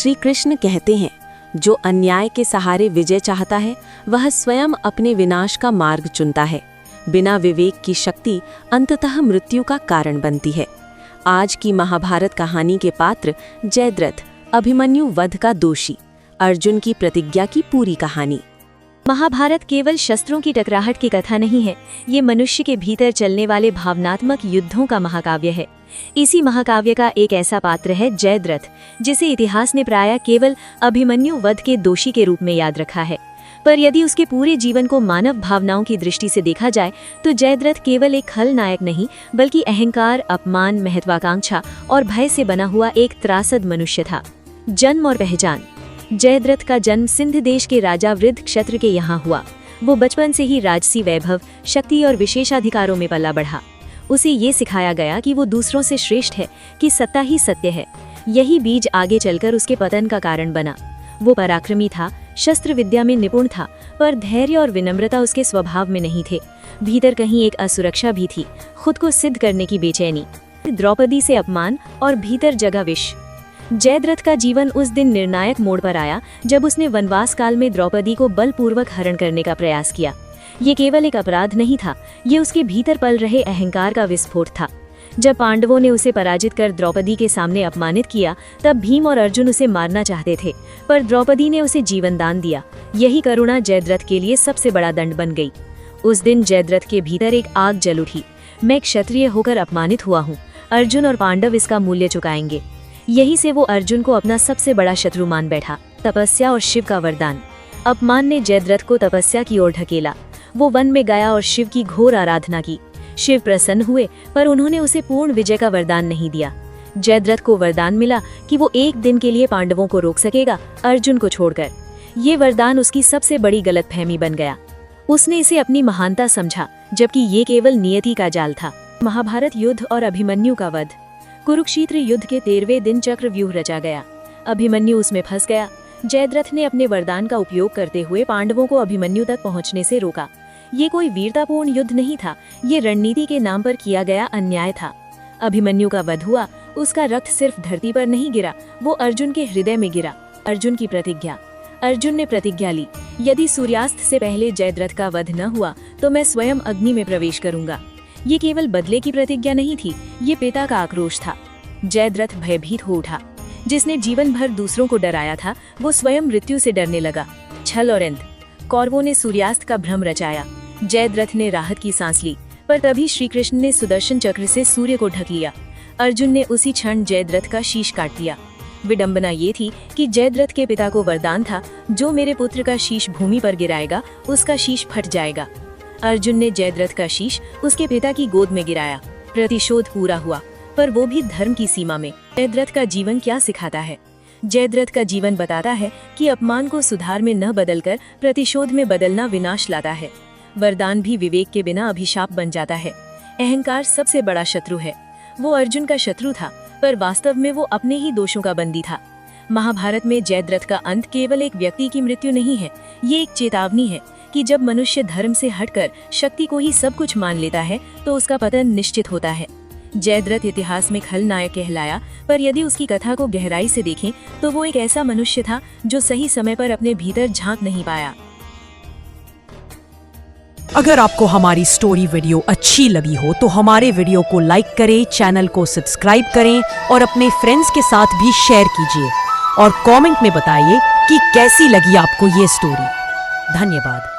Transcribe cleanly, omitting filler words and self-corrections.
श्री कृष्ण कहते हैं, जो अन्याय के सहारे विजय चाहता है वह स्वयं अपने विनाश का मार्ग चुनता है। बिना विवेक की शक्ति अंततः मृत्यु का कारण बनती है। आज की महाभारत कहानी के पात्र जयद्रथ, अभिमन्यु वध का दोषी, अर्जुन की प्रतिज्ञा की पूरी कहानी। महाभारत केवल शस्त्रों की टकराहट की कथा नहीं है, ये मनुष्य के भीतर चलने वाले भावनात्मक युद्धों का महाकाव्य है। इसी महाकाव्य का एक ऐसा पात्र है जयद्रथ, जिसे इतिहास ने प्रायः केवल अभिमन्यु वध के दोषी के रूप में याद रखा है। पर यदि उसके पूरे जीवन को मानव भावनाओं की दृष्टि से देखा जाए तो जयद्रथ केवल एक खलनायक नहीं, बल्कि अहंकार, अपमान, महत्वाकांक्षा और भय से बना हुआ एक त्रासद मनुष्य था। जन्म और पहचान। जयद्रथ का जन्म सिंध देश के राजा वृद्ध क्षत्र के यहाँ हुआ। वो बचपन से ही राजसी वैभव, शक्ति और विशेषाधिकारों में पला बढ़ा। उसे ये सिखाया गया कि वो दूसरों से श्रेष्ठ है, कि सत्ता ही सत्य है। यही बीज आगे चलकर उसके पतन का कारण बना। वो पराक्रमी था, शस्त्र विद्या में निपुण था, पर धैर्य और विनम्रता उसके स्वभाव में नहीं थे। भीतर कहीं एक असुरक्षा भी थी, खुद को सिद्ध करने की बेचैनी, द्रौपदी से अपमान और भीतर जगा विष। जयद्रथ का जीवन उस दिन निर्णायक मोड़ पर आया जब उसने वनवास काल में द्रौपदी को बलपूर्वक हरण करने का प्रयास किया। ये केवल एक अपराध नहीं था, ये उसके भीतर पल रहे अहंकार का विस्फोट था। जब पांडवों ने उसे पराजित कर द्रौपदी के सामने अपमानित किया, तब भीम और अर्जुन उसे मारना चाहते थे, पर द्रौपदी ने उसे जीवन दान दिया। यही करुणा जयद्रथ के लिए सबसे बड़ा दंड बन गई। उस दिन जयद्रथ के भीतर एक आग जल उठी। मैं क्षत्रिय होकर अपमानित हुआ हूँ, अर्जुन और पांडव इसका मूल्य चुकाएंगे। यही से वो अर्जुन को अपना सबसे बड़ा शत्रु मान बैठा। तपस्या और शिव का वरदान। अपमान ने जयद्रथ को तपस्या की ओर ढकेला। वो वन में गया और शिव की घोर आराधना की। शिव प्रसन्न हुए, पर उन्होंने उसे पूर्ण विजय का वरदान नहीं दिया। जयद्रथ को वरदान मिला कि वो एक दिन के लिए पांडवों को रोक सकेगा, अर्जुन को छोड़कर। ये वरदान उसकी सबसे बड़ी गलतफहमी बन गया। उसने इसे अपनी महानता समझा, जबकि ये केवल नियति का जाल था। महाभारत युद्ध और अभिमन्यु का वध। कुरुक्षेत्र युद्ध के 13वें दिन चक्रव्यूह रचा गया। अभिमन्यु उसमें फंस गया। जयद्रथ ने अपने वरदान का उपयोग करते हुए पांडवों को अभिमन्यु तक पहुंचने से रोका। ये कोई वीरतापूर्ण युद्ध नहीं था, ये रणनीति के नाम पर किया गया अन्याय था। अभिमन्यु का वध हुआ। उसका रक्त सिर्फ धरती पर नहीं गिरा, वो अर्जुन के हृदय में गिरा। अर्जुन की प्रतिज्ञा। अर्जुन ने प्रतिज्ञा ली, यदि सूर्यास्त से पहले जयद्रथ का वध न हुआ तो मैं स्वयं अग्नि में प्रवेश करूंगा। ये केवल बदले की प्रतिज्ञा नहीं थी, ये पिता का आक्रोश था। जयद्रथ भयभीत हो उठा। जिसने जीवन भर दूसरों को डराया था, वो स्वयं मृत्यु से डरने लगा। छल और इंद। कौरवों ने सूर्यास्त का भ्रम रचाया। जयद्रथ ने राहत की सांस ली, पर तभी श्री कृष्ण ने सुदर्शन चक्र से सूर्य को ढक लिया। अर्जुन ने उसी क्षण जयद्रथ का शीश काट दिया। विडंबना ये थी कि जयद्रथ के पिता को वरदान था, जो मेरे पुत्र का शीश भूमि पर गिराएगा, उसका शीश फट जाएगा। अर्जुन ने जयद्रथ का शीश उसके पिता की गोद में गिराया। प्रतिशोध पूरा हुआ, पर वो भी धर्म की सीमा में। जयद्रथ का जीवन क्या सिखाता है? जयद्रथ का जीवन बताता है कि अपमान को सुधार में न बदलकर प्रतिशोध में बदलना विनाश लाता है। वरदान भी विवेक के बिना अभिशाप बन जाता है। अहंकार सबसे बड़ा शत्रु है। वो अर्जुन का शत्रु था, पर वास्तव में वो अपने ही दोषों का बंदी था। महाभारत में जयद्रथ का अंत केवल एक व्यक्ति की मृत्यु नहीं है, ये एक चेतावनी है कि जब मनुष्य धर्म से हटकर शक्ति को ही सब कुछ मान लेता है तो उसका पतन निश्चित होता है। जयद्रथ इतिहास में खलनायक कहलाया, पर यदि उसकी कथा को गहराई से देखें तो वो एक ऐसा मनुष्य था जो सही समय पर अपने भीतर झांक नहीं पाया। अगर आपको हमारी स्टोरी वीडियो अच्छी लगी हो तो हमारे वीडियो को लाइक करें, चैनल को सब्सक्राइब करें और अपने फ्रेंड्स के साथ भी शेयर कीजिए। और कमेंट में बताइए कि कैसी लगी आपको ये स्टोरी। धन्यवाद।